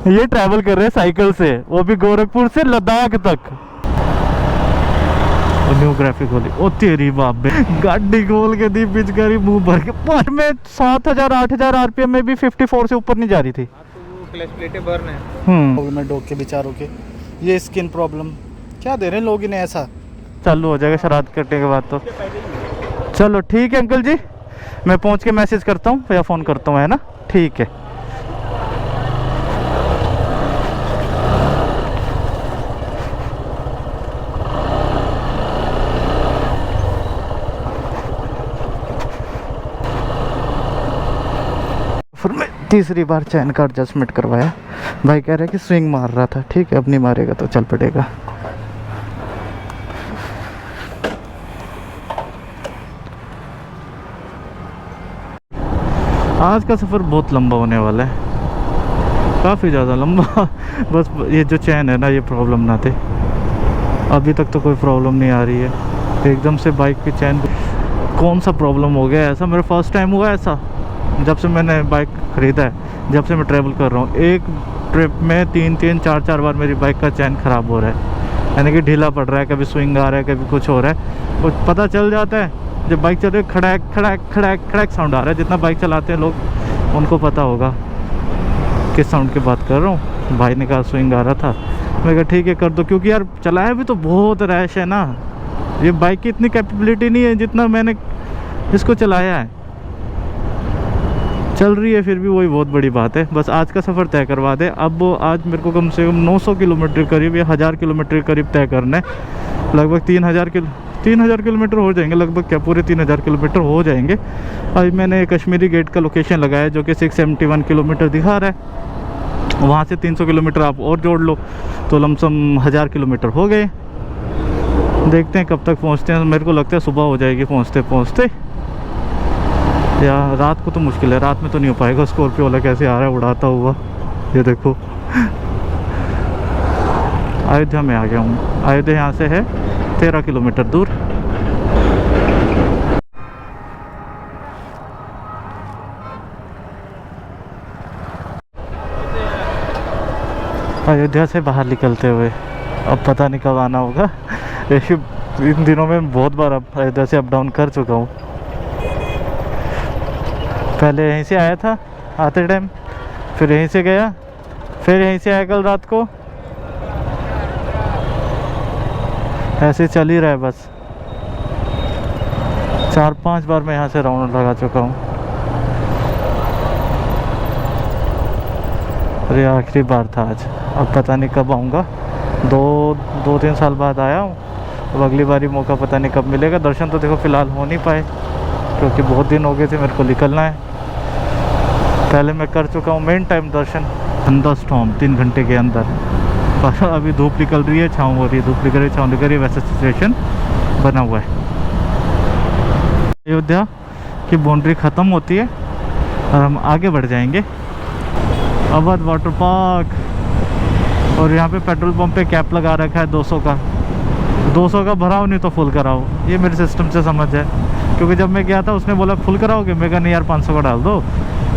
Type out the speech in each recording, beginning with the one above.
ये ट्रैवल कर रहे हैं साइकिल से, वो भी गोरखपुर से लद्दाख तक। न्यू ग्राफिक खोली, ओ तेरी बाप बे, गाड़ी खोल के दी पिचकारी मुंह भर के। पर में 7000 8000 आरपीएम में भी 54 से ऊपर नहीं जा रही थी। तो क्लच प्लेटें बर्न है। मैं डॉग के बेचारों के ये स्किन प्रॉब्लम क्या दे रहे हैं लोग इन्हें ऐसा। चालू हो जाएगा शरारत करने के बाद तो। चलो ठीक है अंकल जी, मैं पहुंच के मैसेज करता हूँ या फ़ोन करता हूँ, है ना? ठीक है। फिर मैं तीसरी बार चैन का एडजस्टमेंट करवाया। भाई कह रहे कि स्विंग मार रहा था। ठीक है, अब नहीं मारेगा तो चल पड़ेगा। आज का सफ़र बहुत लंबा होने वाला है, काफ़ी ज़्यादा लंबा। बस ये जो चैन है ना, ये प्रॉब्लम ना थे। अभी तक तो कोई प्रॉब्लम नहीं आ रही है। एकदम से बाइक की चैन कौन सा प्रॉब्लम हो गया ऐसा? मेरा फर्स्ट टाइम हुआ ऐसा जब से मैंने बाइक ख़रीदा है, जब से मैं ट्रैवल कर रहा हूँ। एक ट्रिप में 3-4 बार मेरी बाइक का चैन ख़राब हो रहा है, यानी कि ढीला पड़ रहा है, कभी स्विंग आ रहा है, कभी कुछ हो रहा है। कुछ पता चल जाता है जब बाइक चल रही है, खड़ैक खड़ैक खड़ैक खड़ैक साउंड आ रहा है। जितना बाइक चलाते हैं लोग उनको पता होगा किस साउंड की बात कर रहा हूँ। भाई ने कहा स्विंग आ रहा था, मैं कहा ठीक है कर दो, क्योंकि यार चलाया भी तो बहुत रैश है ना। ये बाइक की इतनी कैपेबिलिटी नहीं है जितना मैंने इसको चलाया है। चल रही है फिर भी, वही बहुत बड़ी बात है। बस आज का सफ़र तय करवा दे। अब वो आज मेरे को कम से कम 900 किलोमीटर करीब या 1000 किलोमीटर करीब तय करना है। लगभग 3000 किलोमीटर हो जाएंगे, लगभग क्या पूरे 3000 किलोमीटर हो जाएंगे। अभी मैंने कश्मीरी गेट का लोकेशन लगाया जो कि 671 किलोमीटर दिखा रहा है। वहाँ से 300 किलोमीटर आप और जोड़ लो तो लमसम 1000 किलोमीटर हो गए। देखते हैं कब तक पहुँचते हैं। मेरे को लगता है सुबह हो जाएगी पहुँचते पहुँचते, या रात को तो मुश्किल है, रात में तो नहीं हो पाएगा। स्कॉर्पियो वाला कैसे आ रहा है उड़ाता हुआ, ये देखो। अयोध्या में आ गया हूँ। अयोध्या यहाँ से है 13 किलोमीटर दूर। अयोध्या से बाहर निकलते हुए अब पता नहीं कब आना होगा। इन दिनों में बहुत बार अब अयोध्या से अप डाउन कर चुका हूँ। पहले यहीं से आया था आते टाइम, फिर यहीं से गया, फिर यहीं से आया कल रात को। ऐसे चल ही रहा है बस। 4-5 बार मैं यहाँ से राउंड लगा चुका हूँ। अरे आखिरी बार था आज, अब पता नहीं कब आऊँगा। 2-3 साल बाद आया हूँ। अब अगली बारी मौका पता नहीं कब मिलेगा। दर्शन तो देखो फ़िलहाल हो नहीं पाए क्योंकि बहुत दिन हो गए थे, मेरे को निकलना है। पहले मैं कर चुका हूँ मेन टाइम दर्शन, थंडरस्टॉर्म 3 घंटे के अंदर। अभी धूप निकल रही है, छाँव हो रही है, धूप निकल रही है, छाँव निकल रही है, वैसा सिचुएशन बना हुआ है। अयोध्या की बाउंड्री ख़त्म होती है और हम आगे बढ़ जाएंगे अवध वाटर पार्क। और यहाँ पे पेट्रोल पंप पे कैप लगा रखा है 200 का। 200 का भराओ नहीं तो फुल कराओ, ये मेरे सिस्टम से समझ है। क्योंकि जब मैं गया था उसने बोला फुल कराओगे, मैं कहा नहीं यार 500 का डाल दो,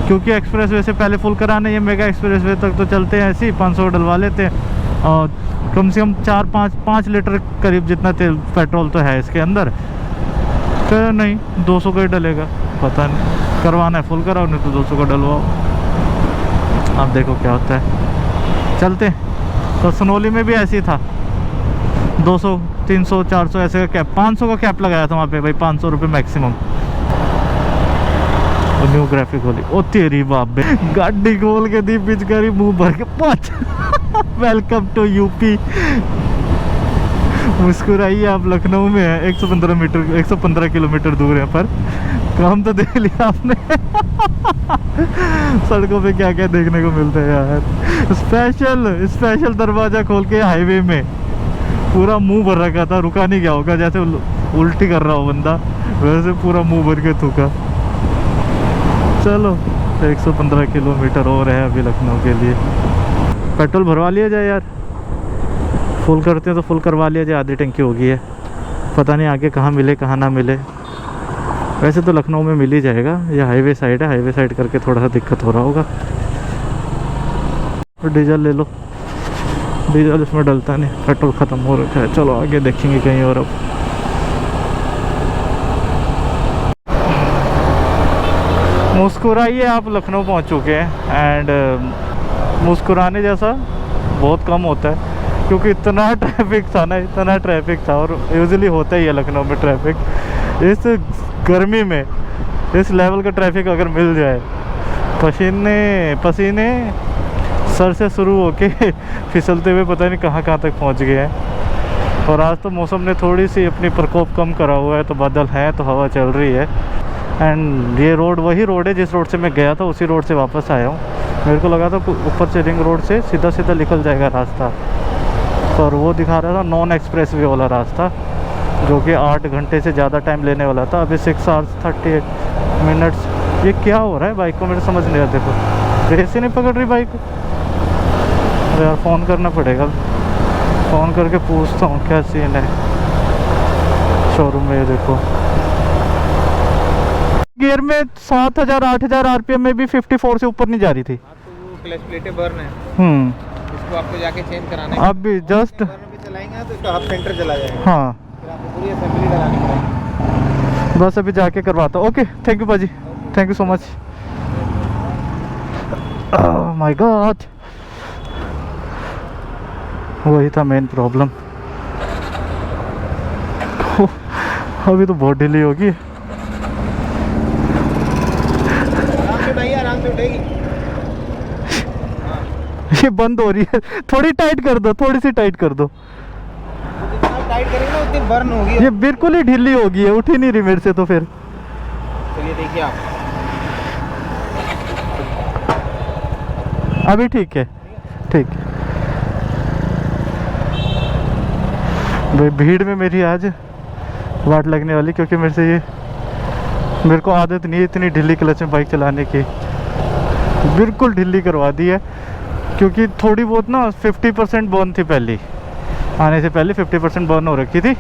क्योंकि एक्सप्रेस वे से पहले फुल कराने, ये मेगा एक्सप्रेस वे तक तो चलते हैं ऐसे ही 500 डलवा लेते हैं। और कम से कम 4-5 लीटर करीब जितना तेल पेट्रोल तो है इसके अंदर। तो नहीं 200 का ही डलेगा, पता नहीं करवाना है फुल कराओ, नहीं तो 200 का डलवाओ। अब देखो क्या होता है, चलते। तो सनोली में भी ऐसे ही था, 200 300 400 ऐसे का कैप, 500 का कैप लगाया था वहाँ पे भाई, 500 रुपये मैक्सिमम। न्यू ग्राफिक खोली, ओ तेरी बाप बे, गाड़ी खोल के दी पिचकारी मुंह भर के 5। Welcome to UP. मुस्कुराइए, आप लखनऊ में है। 115 किलोमीटर दूर है, पर काम तो देख लिया आपने। सड़कों पे क्या क्या देखने को मिलता है यार। स्पेशल दरवाजा खोल के हाईवे में पूरा मुंह भर रखा था, रुका नहीं गया होगा, जैसे उल्टी कर रहा हो बंदा वैसे पूरा मुंह भर के थूका। चलो 115 किलोमीटर और है अभी लखनऊ के लिए। पेट्रोल भरवा लिया जाए यार, फुल करते हैं तो फुल करवा लिया जाए, आधी टंकी हो गई है। पता नहीं आगे कहाँ मिले कहाँ ना मिले। वैसे तो लखनऊ में मिल ही जाएगा, ये हाईवे साइड है, हाईवे साइड करके थोड़ा सा दिक्कत हो रहा होगा। डीजल ले लो, डीजल इसमें डलता नहीं, पेट्रोल ख़त्म हो रखा है। चलो आगे देखेंगे कहीं और। अब मुस्कुराइए, आप लखनऊ पहुंच चुके हैं। एंड मुस्कुराने जैसा बहुत कम होता है क्योंकि इतना ट्रैफिक था ना, इतना ट्रैफिक था। और यूजुअली होता ही है लखनऊ में ट्रैफिक। इस गर्मी में इस लेवल का ट्रैफिक अगर मिल जाए, पसीने सर से शुरू होके फिसलते हुए पता नहीं कहाँ कहाँ तक पहुँच गए हैं। और आज तो मौसम ने थोड़ी सी अपनी प्रकोप कम करा हुआ है, तो बादल है, तो हवा चल रही है। एंड ये रोड वही रोड है जिस रोड से मैं गया था, उसी रोड से वापस आया हूँ। मेरे को लगा था ऊपर से रिंग रोड से सीधा सीधा निकल जाएगा रास्ता, पर वो दिखा रहा था नॉन एक्सप्रेस वे वाला रास्ता, जो कि 8 घंटे से ज़्यादा टाइम लेने वाला था। अभी 6 hours 38 minutes। ये क्या हो रहा है बाइक को, मेरे समझ नहीं आता। देखो रेस ही नहीं पकड़ रही बाइक। अरे यार फ़ोन करना पड़ेगा, फ़ोन करके पूछता हूँ क्या सीन है शोरूम में। ये देखो गियर में 7000 8000 RPM में भी 54 से ऊपर नहीं जा रही थी। तो वो क्लच प्लेटें बर्न है, इसको आपको जाके चेंज कराना है। अब भी जस्ट बर्न भी चलाएंगे तो इसका हाफ सेंटर चला जाएगा। हाँ, फिर आपको पूरी असेंबली लगानी पड़ेगी। बस अभी जाके करवाता। ओके, थैंक यू बाजी, thank you so much. My God, वही था मेन प्रॉब्लम। अभी तो बहुत ढीली होगी। आराम से उठाइए, आराम से उठेगी। ये बंद हो रही है, थोड़ी टाइट कर दो, थोड़ी सी टाइट कर दो। जितना टाइट करेंगे ना उतनी बर्न होगी। ये बिल्कुल ही ढीली होगी है, उठ ही नहीं रही मेरे से। तो फिर चलिए देखिए आप, अभी ठीक है, ठीक है भाई। भीड़ में मेरी आज वाट लगने वाली, क्योंकि मेरे को आदत नहीं है इतनी ढीली क्लच में बाइक चलाने की। बिल्कुल ढीली करवा दी है, क्योंकि थोड़ी बहुत ना 50% बर्न थी पहले, आने से पहले 50% बर्न हो रखी थी।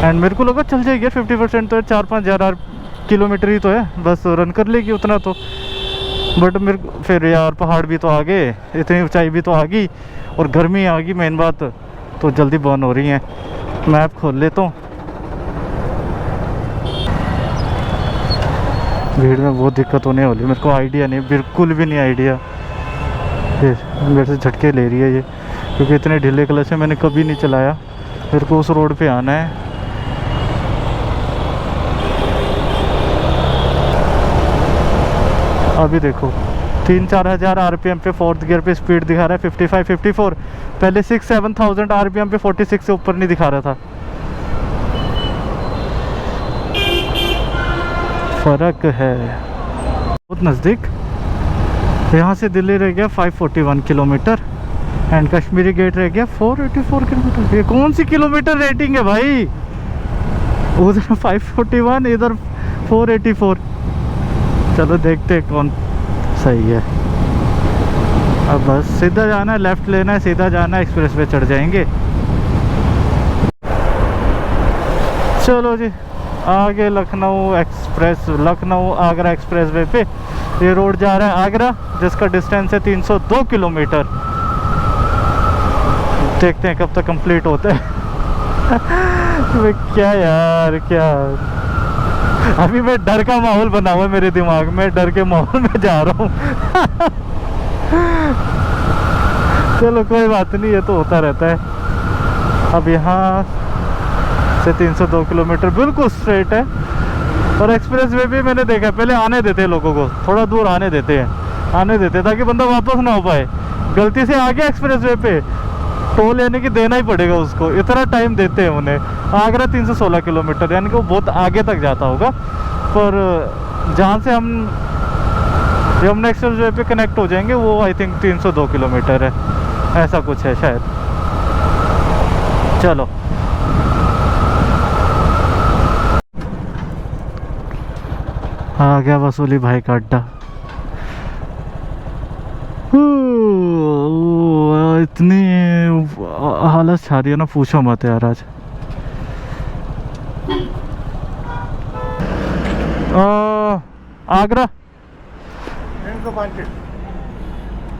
एंड मेरे को लगा चल जाएगी 50%, तो 4-5 हज़ार किलोमीटर ही तो है, बस रन कर लेगी उतना तो। बट फिर यार पहाड़ भी तो आ गए, इतनी ऊंचाई भी तो आ गई, और गर्मी आ गई मेन बात, तो जल्दी बर्न हो रही हैं। मैप खोल लेता हूँ। भीड़ में बहुत दिक्कत होने वाली, मेरे को आइडिया नहीं, बिल्कुल भी नहीं आइडिया। ये मेरे से झटके ले रही है ये, क्योंकि इतने ढीले क्लच से मैंने कभी नहीं चलाया। मेरे को उस रोड पे आना है। अभी देखो 3-4 हज़ार RPM पे 4th गियर पे स्पीड दिखा रहा है 55-54। पहले 6-7,000 RPM पे 46 से ऊपर नहीं दिखा रहा था। फ़र्क है बहुत नज़दीक। यहाँ से दिल्ली रह गया 541 किलोमीटर, एंड कश्मीरी गेट रह गया 484 किलोमीटर। ये कौन सी किलोमीटर रेटिंग है भाई? उधर 541, इधर 484। चलो देखते हैं कौन सही है। अब बस सीधा जाना है, लेफ्ट लेना है, सीधा जाना है, एक्सप्रेस पे चढ़ जाएंगे। चलो जी, आगे Lucknow express, Lucknow Agra express way पे ये रोड जा रहा है आगरा, जिसका डिस्टेंस है 302 किलोमीटर। देखते हैं कब तक कंप्लीट होता है। क्या यार, क्या अभी मैं डर का माहौल बना हुआ है मेरे दिमाग में, डर के माहौल में जा रहा हूँ। चलो कोई बात नहीं, ये तो होता रहता है। अब यहाँ से 302 किलोमीटर बिल्कुल स्ट्रेट है। और एक्सप्रेस वे भी मैंने देखा, पहले आने देते हैं लोगों को, थोड़ा दूर आने देते हैं, आने देते हैं ताकि बंदा वापस ना हो पाए। गलती से आ गया एक्सप्रेस वे पे, टोल यानी कि देना ही पड़ेगा उसको, इतना टाइम देते हैं उन्हें। आगरा 316 किलोमीटर, यानी कि वो बहुत आगे तक जाता होगा। पर जहाँ से हम यमुना एक्सप्रेस वे पे कनेक्ट हो जाएंगे, वो आई थिंक 302 किलोमीटर है, ऐसा कुछ है शायद। चलो आ गया वसूली भाई का अड्डा। इतनी हालत छा रही है ना, पूछो मत यार। आज आगरा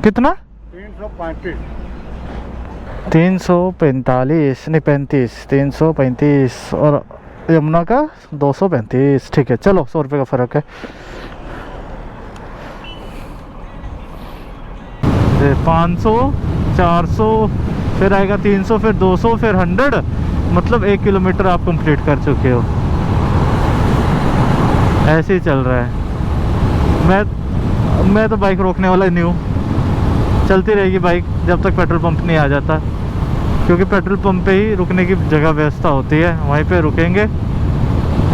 कितना? 345 नहीं 35, 335 और यमुना का 235। ठीक है, चलो 100 रुपये का फ़र्क है। 500, 400, फिर आएगा 300, फिर 200, फिर 100, मतलब 1 किलोमीटर आप कंप्लीट कर चुके हो। ऐसे ही चल रहा है। मैं तो बाइक रोकने वाला ही नहीं हूँ, चलती रहेगी बाइक जब तक पेट्रोल पंप नहीं आ जाता, क्योंकि पेट्रोल पंप पे ही रुकने की जगह व्यवस्था होती है। वहीं पे रुकेंगे,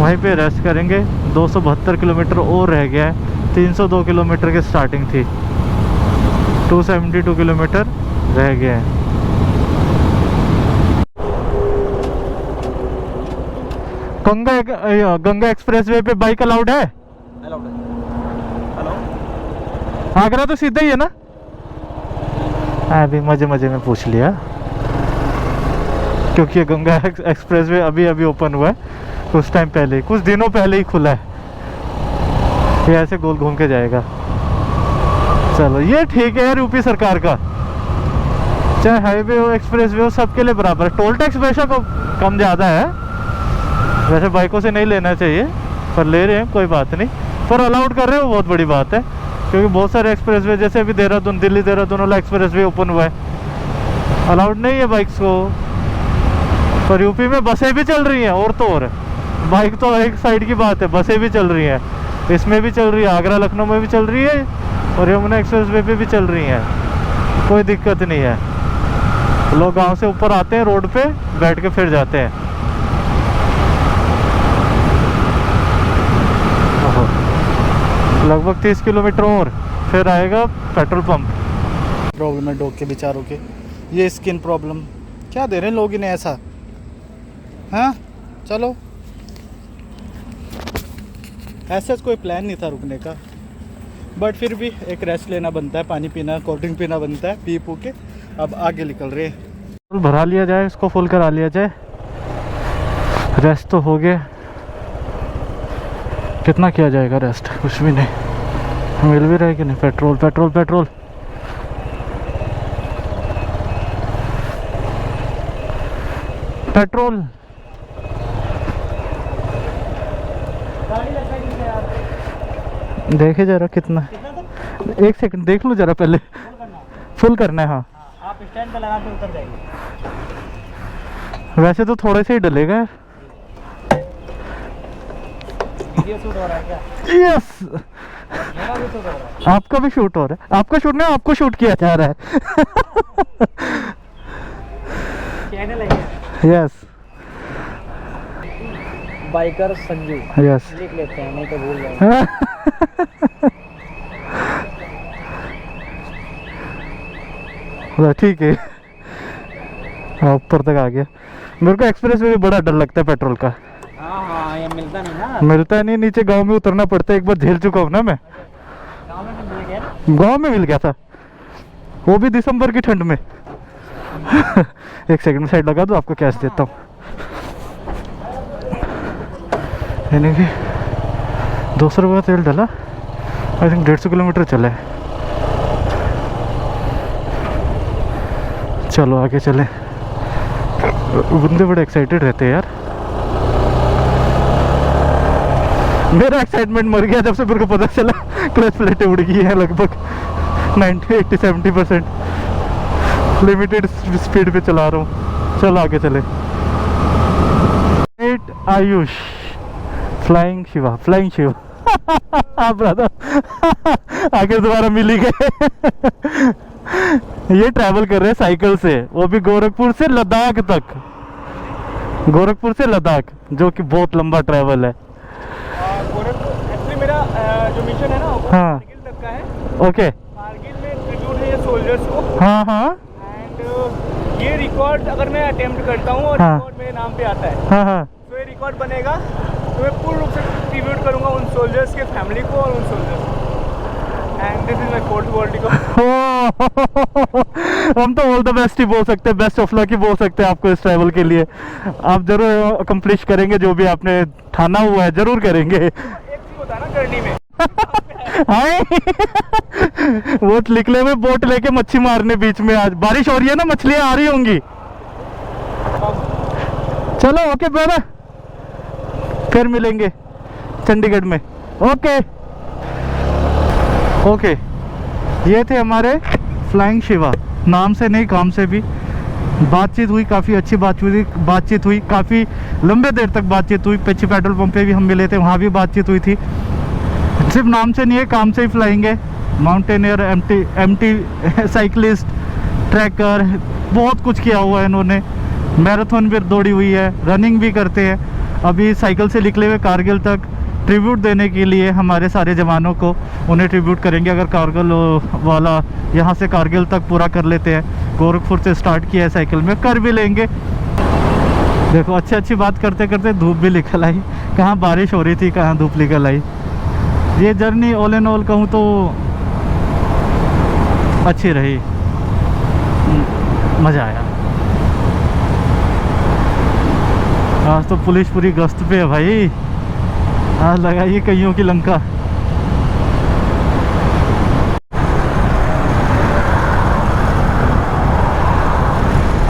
वहीं पे रेस्ट करेंगे। 272 किलोमीटर और रह गया है। 302 किलोमीटर की स्टार्टिंग थी, 272 किलोमीटर रह गया है। गंगा एक्सप्रेसवे पे बाइक अलाउड है? अलाउड है। हेलो, आगरा तो सीधा ही है ना? अभी मजे में पूछ लिया, क्योंकि ये गंगा एक्सप्रेसवे अभी ओपन हुआ है, कुछ टाइम पहले, कुछ दिनों पहले ही खुला है। ये ऐसे गोल घूम के जाएगा। चलो ये ठीक है यार, यूपी सरकार का, चाहे हाईवे हो एक्सप्रेसवे हो, सबके लिए बराबर। टोल टैक्स बेशक कम ज़्यादा है, वैसे बाइकों से नहीं लेना चाहिए, पर ले रहे हैं, कोई बात नहीं। पर अलाउड कर रहे हो, बहुत बड़ी बात है, क्योंकि बहुत सारे एक्सप्रेसवे, जैसे अभी देहरादून, दिल्ली देहरादून वाला एक्सप्रेसवे ओपन हुआ है, अलाउड नहीं है बाइक्स को। पर यूपी में बसें भी चल रही हैं, और तो और बाइक तो एक साइड की बात है, बसें भी चल रही हैं, इसमें भी चल रही है, आगरा लखनऊ में भी चल रही है, और यमुना एक्सप्रेसवे पे भी चल रही हैं, कोई दिक्कत नहीं है। लोग गांव से ऊपर आते हैं, रोड पे बैठ के फिर जाते हैं। लगभग 30 किलोमीटर और फिर आएगा पेट्रोल पंप। प्रॉब्लम है डॉग के बेचारों के, ये स्किन प्रॉब्लम, क्या दे रहे हैं लोग इन्हें ऐसा? हाँ चलो, ऐसा कोई प्लान नहीं था रुकने का, बट फिर भी एक रेस्ट लेना बनता है, पानी पीना, कोल्ड ड्रिंक पीना बनता है, पी के अब आगे निकल रहे हैं। भरा लिया जाए, इसको फुल करा लिया जाए, रेस्ट तो हो गया। कितना किया जाएगा रेस्ट? कुछ भी नहीं, मिल भी रहा है कि नहीं? Petrol petrol petrol. पेट्रोल देखे जरा कितना, 1 सेकंड देख लो जरा, पहले फुल करना है। हाँ आप स्टैंड पे लगा के उतर जाइए। वैसे तो थोड़े से ही डलेगा। वीडियो शूट हो रहा है क्या? यस, मेरा भी शूट हो रहा है। आपका भी शूट हो रहा है। आपका शूट नहीं, आपको शूट किया जा रहा है। चैनल है यस, बाइकर संजू, यस। लिख लेते हैं, नहीं तो भूल जाएंगे। ठीक है, ऊपर तक आ गया। मेरे को एक्सप्रेस में भी बड़ा डर लगता है पेट्रोल का। हाँ, ये मिलता नहीं ना, मिलता नहीं, नीचे गांव में उतरना पड़ता है। एक बार झेल चुका हूँ ना मैं, गाँव में मिल गया ना। गांव में मिल गया था, वो भी दिसंबर की ठंड में। 1 सेकंड में साइड लगा दो, आपको कैश देता हूँ। यानी कि 200 रुपये का तेल डाला, आई थिंक 150 किलोमीटर चला है। चलो आगे चले। बंदे बड़े एक्साइटेड रहते हैं यार। मेरा एक्साइटमेंट मर गया जब से मेरे को पता चला क्लच प्लेटें उड़ गई है लगभग 90-80-70%। लिमिटेड स्पीड पे चला रहा हूँ। चलो आगे चले। Ayush, flying Shiva, flying Shiva. Brother आगे दोबारा मिल ही गए। ये ट्रैवल कर रहे हैं साइकिल से, वो भी गोरखपुर से लद्दाख तक। गोरखपुर से लद्दाख, जो कि बहुत लंबा ट्रैवल है। एक्चुअली मेरा जो मिशन है ना, वो हाँ। कारगिल तक का है। ओके। कारगिल में ट्रिब्यूट है ये सोल्जर्स को। हाँ हाँ एंड ये रिकॉर्ड अगर मैं अटेम्प्ट करता हूँ और हाँ। रिकॉर्ड मेरे नाम पे आता है, हाँ हाँ। तो ये रिकॉर्ड बनेगा, तो मैं पूर्ण रूप से ट्रिब्यूट करूँगा उन सोल्जर्स के फैमिली को और उन सोल्जर्स को। And this is my code to world को। हम तो ऑल द बेस्ट ही बोल सकते हैं, बेस्ट ऑफ लक ही बोल सकते हैं आपको इस ट्रैवल के लिए। आप जरूर अकम्प्लिश करेंगे जो भी आपने ठाना हुआ है, जरूर करेंगे। एक चीज होता है ना जर्नी में, हाय वो निकले हुए बोट लेके मच्छी मारने बीच में। आज बारिश हो रही है ना, मछलियां आ रही होंगी। चलो ओके ब्रदर, फिर मिलेंगे चंडीगढ़ में। ओके ओके, ये थे हमारे फ्लाइंग शिवा। नाम से नहीं काम से भी बातचीत हुई, काफ़ी अच्छी बातचीत हुई, काफ़ी लंबे देर तक बातचीत हुई। पेची पेट्रोल पंप पे भी हम मिले थे, वहाँ भी बातचीत हुई थी। सिर्फ नाम से नहीं है, काम से ही फ्लाइंग है। माउंटेनियर, एमटी साइकिलिस्ट, ट्रैकर, बहुत कुछ किया हुआ है इन्होंने। मैराथन भी दौड़ी हुई है, रनिंग भी करते हैं। अभी साइकिल से निकले हुए कारगिल तक ट्रिब्यूट देने के लिए हमारे सारे जवानों को, उन्हें ट्रिब्यूट करेंगे। अगर कारगिल वाला यहाँ से कारगिल तक पूरा कर लेते हैं, गोरखपुर से स्टार्ट किया है साइकिल में, कर भी लेंगे। देखो अच्छी बात करते करते धूप भी निकल आई। कहाँ बारिश हो रही थी, कहाँ धूप निकल आई। ये जर्नी ऑल एंड ऑल कहूँ तो अच्छी रही, मज़ा आया। आज तो पुलिस पूरी गश्त पे है भाई, आज लगाइए कईयों की लंका।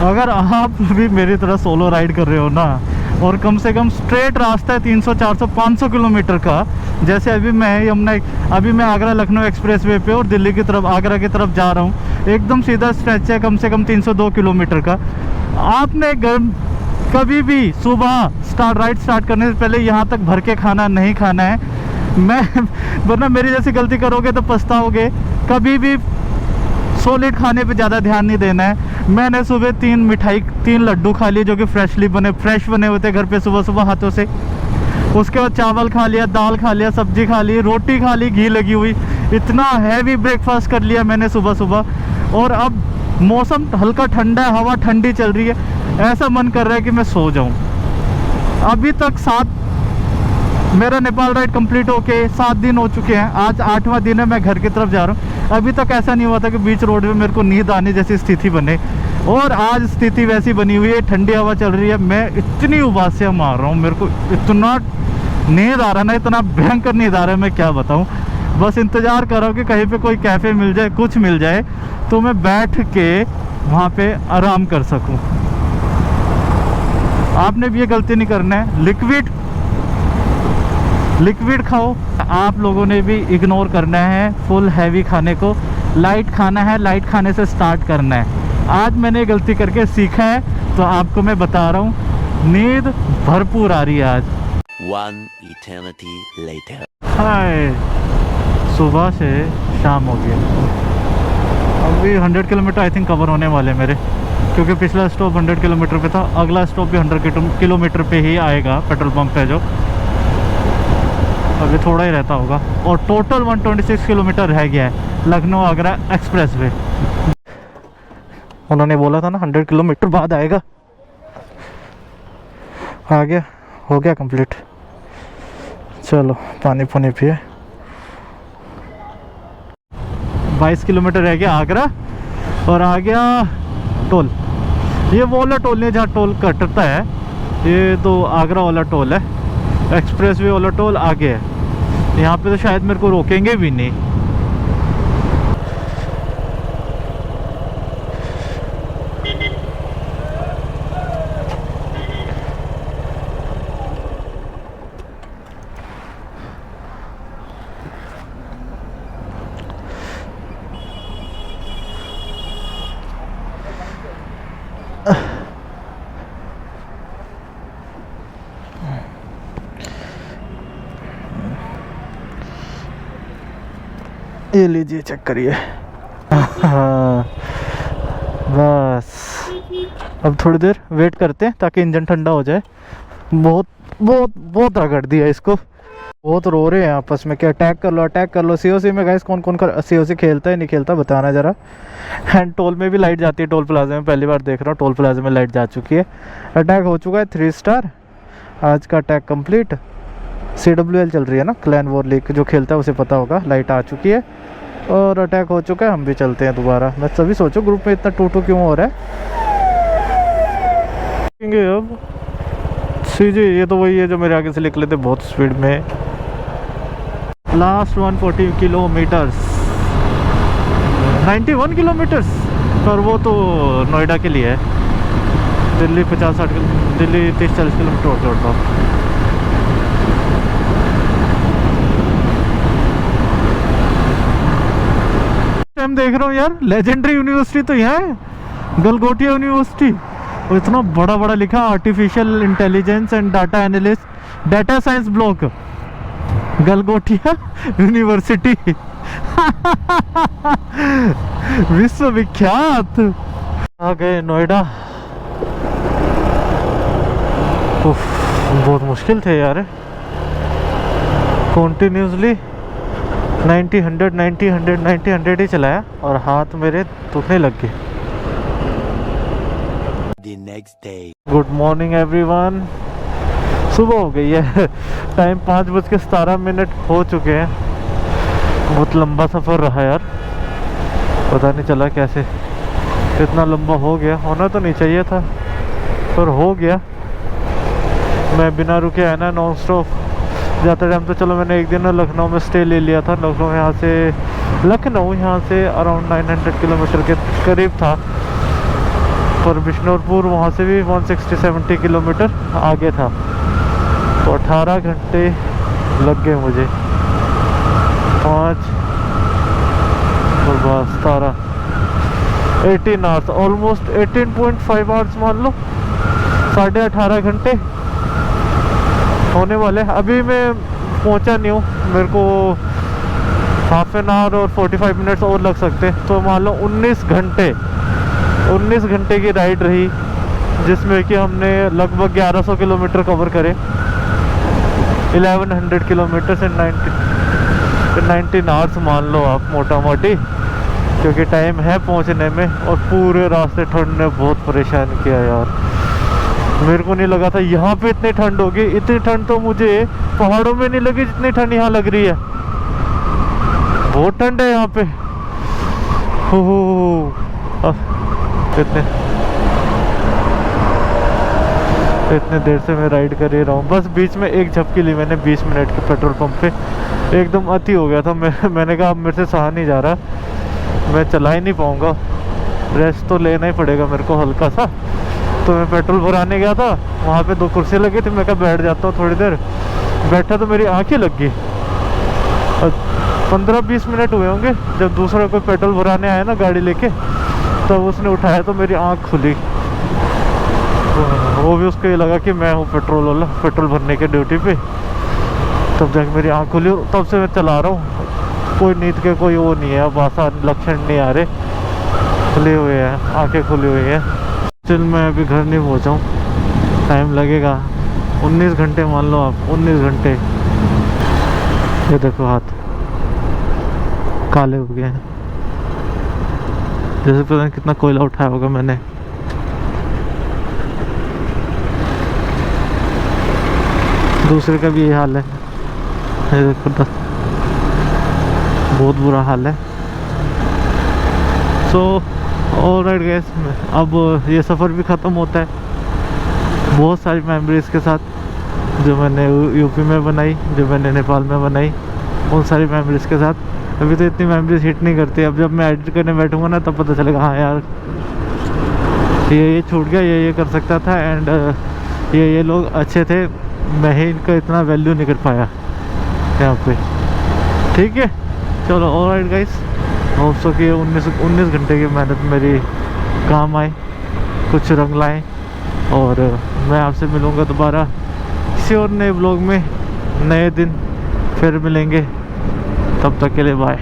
अगर आप भी मेरी तरह सोलो राइड कर रहे हो ना, और कम से कम स्ट्रेट रास्ता है 300 400 500 किलोमीटर का, जैसे अभी मैं आगरा लखनऊ एक्सप्रेस वे पे और दिल्ली की तरफ, आगरा की तरफ जा रहा हूँ। एकदम सीधा स्ट्रेच है, कम से कम 302 किलोमीटर का। आपने कभी भी सुबह राइड स्टार्ट करने से पहले यहाँ तक भर के खाना नहीं खाना है। वरना मेरी जैसी गलती करोगे तो पछताओगे। कभी भी सॉलिड खाने पे ज़्यादा ध्यान नहीं देना है। मैंने सुबह 3 लड्डू खा लिए, जो कि फ्रेश बने हुए थे घर पे सुबह हाथों से। उसके बाद चावल खा लिया, दाल खा लिया, सब्जी खा ली, रोटी खा ली घी लगी हुई। इतना हैवी ब्रेकफास्ट कर लिया मैंने सुबह। और अब मौसम हल्का ठंडा है, हवा ठंडी चल रही है, ऐसा मन कर रहा है कि मैं सो जाऊं। अभी तक मेरा नेपाल राइड कंप्लीट होके 7 दिन हो चुके हैं। आज 8वां दिन है, मैं घर की तरफ जा रहा हूँ। अभी तक ऐसा नहीं हुआ था कि बीच रोड में मेरे को नींद आने जैसी स्थिति बने, और आज स्थिति वैसी बनी हुई है। ठंडी हवा चल रही है, मैं इतनी उबासियाँ मार रहा हूँ, मेरे को इतना नींद आ रहा ना, इतना भयंकर नींद आ रहा है, मैं क्या बताऊँ। बस इंतज़ार कर रहा हूँ कि कहीं पे कोई कैफ़े मिल जाए, कुछ मिल जाए, तो मैं बैठ के वहाँ पे आराम कर सकूँ। आपने भी ये गलती नहीं करना है। लिक्विड खाओ। आप लोगों ने भी इग्नोर करना है फुल हैवी खाने को। लाइट खाना है, लाइट खाने से स्टार्ट करना है। आज मैंने गलती करके सीखा है, तो आपको मैं बता रहा हूँ, नींद भरपूर आ रही है आज। One eternity later. हाय, सुबह से शाम हो गया। अभी 100 किलोमीटर आई थिंक कवर होने वाले मेरे, क्योंकि पिछला स्टॉप 100 किलोमीटर पे था। अगला स्टॉप भी 100 किलोमीटर पे ही आएगा, पेट्रोल पंप पे जो। अभी थोड़ा ही रहता होगा, और टोटल 126 किलोमीटर रह गया है लखनऊ आगरा एक्सप्रेस वे। उन्होंने बोला था ना 100 किलोमीटर बाद आएगा। आ गया, हो गया कंप्लीट। चलो पानी पुनी पिए। 22 किलोमीटर रह गया आगरा, और आ गया टोल। ये वो वाला टोल नहीं जहाँ टोल कटता है, ये तो आगरा वाला टोल है। एक्सप्रेस वे वाला टोल आगे है। यहाँ पे तो शायद मेरे को रोकेंगे भी नहीं। ये लीजिए, चेक करिए। हाँ, बस अब थोड़ी देर वेट करते हैं ताकि इंजन ठंडा हो जाए। बहुत बहुत बहुत रगड़ दिया इसको। बहुत रो रहे हैं आपस में कि अटैक कर लो, अटैक कर लो। सीओसी में गाइस कौन कौन सीओसी खेलता है नहीं खेलता, बताना ज़रा। एंड टोल में भी लाइट जाती है, टोल प्लाजा में पहली बार देख रहा हूँ, टोल प्लाजा में लाइट जा चुकी है। अटैक हो चुका है 3 स्टार। आज का अटैक कंप्लीट। CWL चल रही है ना, क्लैन वॉर लीग, जो खेलता है उसे पता होगा। लाइट आ चुकी है और अटैक हो चुका है। हम भी चलते हैं दोबारा। मैं सभी सोचो ग्रुप में इतना टू क्यों हो रहा है। अब सीजी, ये तो वही है जो मेरे आगे से निकले थे बहुत स्पीड में। लास्ट 140 किलोमीटर्स, 91 किलोमीटर्स, पर वो तो नोएडा के लिए है। दिल्ली 50-60 दिल्ली 30-40 किलोमीटर और चढ़ता हूँ। टाइम देख रहा हूँ यार, लेजेंडरी यूनिवर्सिटी तो यहाँ है, गलगोटिया यूनिवर्सिटी। और इतना बड़ा बड़ा लिखा, artificial intelligence and data analyst, data science block, Galgotia university. विश्वविख्यात। आ गए नोएडा। उफ, बहुत मुश्किल थे यार, कंटिन्यूसली 90-100 ही चलाया और हाथ मेरे दुखने लग गए। The next day. Good morning everyone. सुबह हो गई है, टाइम 5:17 हो चुके हैं। बहुत लंबा सफ़र रहा यार, पता नहीं चला कैसे इतना लंबा हो गया। होना तो नहीं चाहिए था पर हो गया। मैं बिना रुके आया ना, नॉन स्टॉप जाते टाइम तो चलो मैंने एक दिन लखनऊ में स्टे ले लिया था। लखनऊ यहाँ से अराउंड 900 किलोमीटर के करीब था, पर बिष्णुपुर वहाँ से भी 160-170 किलोमीटर आगे था। तो 18 घंटे लग गए मुझे। 5 17 18 आवर्स, ऑलमोस्ट 18.5 आवर्स मान लो, 18.5 घंटे होने वाले। अभी मैं पहुंचा नहीं हूँ, मेरे को हाफ एन आवर और 45 मिनट्स और लग सकते। तो मान लो 19 घंटे की राइड रही, जिसमें कि हमने लगभग 1100 किलोमीटर कवर करे। 1100 किलोमीटर से 19 आवर्स मान लो आप मोटा मोटी, क्योंकि टाइम है पहुंचने में। और पूरे रास्ते ठंड ने बहुत परेशान किया यार। मेरे को नहीं लगा था यहाँ पे इतनी ठंड होगी। इतनी ठंड तो मुझे पहाड़ों में नहीं लगी जितनी ठंड यहाँ लग रही है। बहुत ठंड है यहाँ पे। हो इतने देर से मैं राइड कर ही रहा हूँ। बस बीच में एक झपकी ली मैंने 20 मिनट के पेट्रोल पंप पे, एकदम अति हो गया था। मैंने कहा अब मेरे से सहा नहीं जा रहा, मैं चला ही नहीं पाऊँगा, रेस्ट तो लेना ही पड़ेगा मेरे को हल्का सा। तो मैं पेट्रोल भराने गया था, वहाँ पे 2 कुर्सी लगी थी, मैं कहा बैठ जाता हूँ थोड़ी देर। बैठा तो मेरी आँखें लग गई। और 15-20 मिनट हुए होंगे जब दूसरा कोई पेट्रोल भराने आया ना गाड़ी लेके, तब उसने उठाया तो मेरी आँख खुली। वो भी उसको ये लगा कि मैं हूँ पेट्रोल वाला, पेट्रोल भरने के ड्यूटी पे। तब जाके मेरी आँख खुली, तब से मैं चला रहा हूँ। कोई नींद के कोई वो नहीं है, अब आसान लक्षण नहीं आ रहे, खुले हुए हैं, आँखें खुली हुई हैं। स्टिल मैं अभी घर नहीं पहुँचा हूँ, टाइम लगेगा। 19 घंटे मान लो आप, 19 घंटे। ये देखो हाथ काले हो गए हैं, जैसे पता नहीं कितना कोयला उठाया होगा मैंने। दूसरे का भी ये हाल है, ये देखो बहुत बुरा हाल है। सो ऑलराइट गाइस, अब ये सफ़र भी ख़त्म होता है। बहुत सारी मेमोरीज़ के साथ जो मैंने यूपी में बनाई, जो मैंने नेपाल में बनाई, उन सारी मेमोरीज़ के साथ। अभी तो इतनी मेमोरीज हिट नहीं करती। अब जब मैं एडिट करने बैठूंगा ना, तब पता चलेगा हाँ यार ये छूट गया, ये कर सकता था, एंड ये लोग अच्छे थे, मैं ही इनका इतना वैल्यू नहीं कर पाया यहाँ पे। ठीक है, चलो ऑलराइट गाइस, होप सो कि 19 घंटे की मेहनत मेरी काम आए, कुछ रंग लाए। और मैं आपसे मिलूँगा दोबारा किसी और नए ब्लॉग में, नए दिन फिर मिलेंगे। तब तक के लिए बाय।